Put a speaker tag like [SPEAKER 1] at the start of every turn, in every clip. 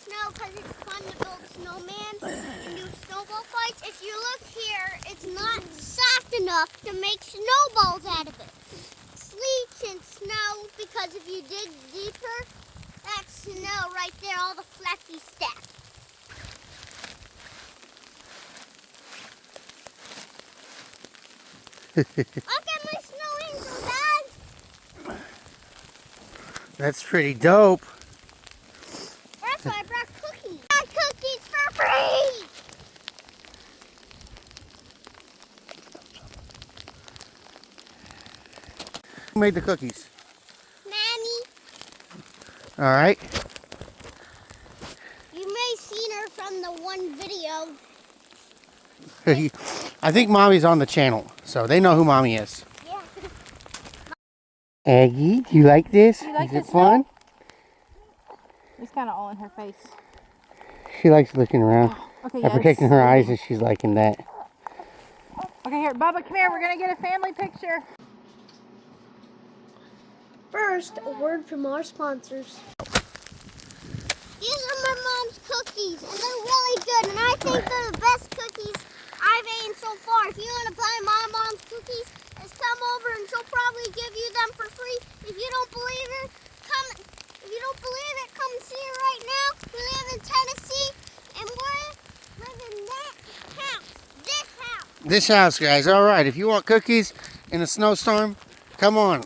[SPEAKER 1] snow because it's fun to build snowman and do snowball fights. If you look here, it's not soft enough to make snowballs out of it. Sleet and snow, because if you dig deeper, that's snow right there, all the flaky stuff. Look at my snow angel, Dad.
[SPEAKER 2] That's pretty dope.
[SPEAKER 1] That's why I brought cookies. I got cookies for free.
[SPEAKER 2] Who made the cookies?
[SPEAKER 1] Mammy.
[SPEAKER 2] All right.
[SPEAKER 1] You may have seen her from the one video.
[SPEAKER 2] I think Mommy's on the channel, so they know who Mommy is.
[SPEAKER 1] Yeah.
[SPEAKER 2] Aggie, do you like this?
[SPEAKER 3] You like
[SPEAKER 2] Is it
[SPEAKER 3] this
[SPEAKER 2] fun?
[SPEAKER 3] It's kind of all in her face.
[SPEAKER 2] She likes looking around.
[SPEAKER 3] Okay,
[SPEAKER 2] I'm protecting her eyes and she's liking that.
[SPEAKER 3] Okay, here, Bubba, come here. We're going to get a family picture.
[SPEAKER 1] First, a word from our sponsors. These are my mom's cookies, and they're really good, and I think they're the best cookies I've eaten so far. If you want to buy my mom's cookies, just come over and she'll probably give you them for free. If you don't believe her, come see her right now. We live in Tennessee, and we live in that house, this house.
[SPEAKER 2] This house, guys. All right. If you want cookies in a snowstorm, come on.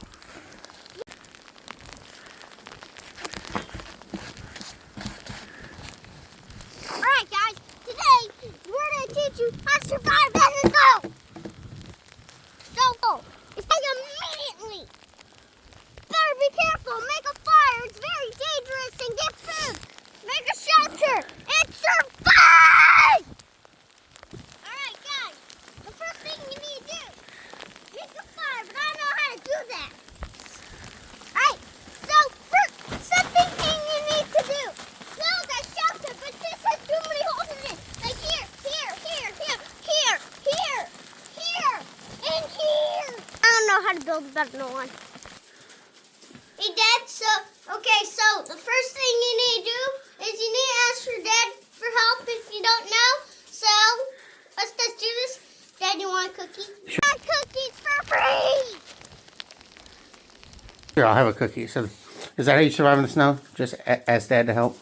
[SPEAKER 1] Alright guys, today we're going to teach you how to survive in the snow. So, it's like immediately. Better be careful, make a fire, it's very dangerous, and get food. Make a shelter, and survive! Alright guys, the first thing you need to do, make a fire, but I don't know how to do that. Alright, so first, something you need to do. Build a shelter, but this has too many holes in it. Like here, and here. I don't know how to build a better one. Hey Dad, so the first thing you need to do is you need to ask your dad for help if you don't know. So let's just do this. Dad, you want a cookie?
[SPEAKER 2] Sure.
[SPEAKER 1] I got cookies for free.
[SPEAKER 2] Here, I'll have a cookie. So, is that how you survive in the snow? Just ask Dad to help?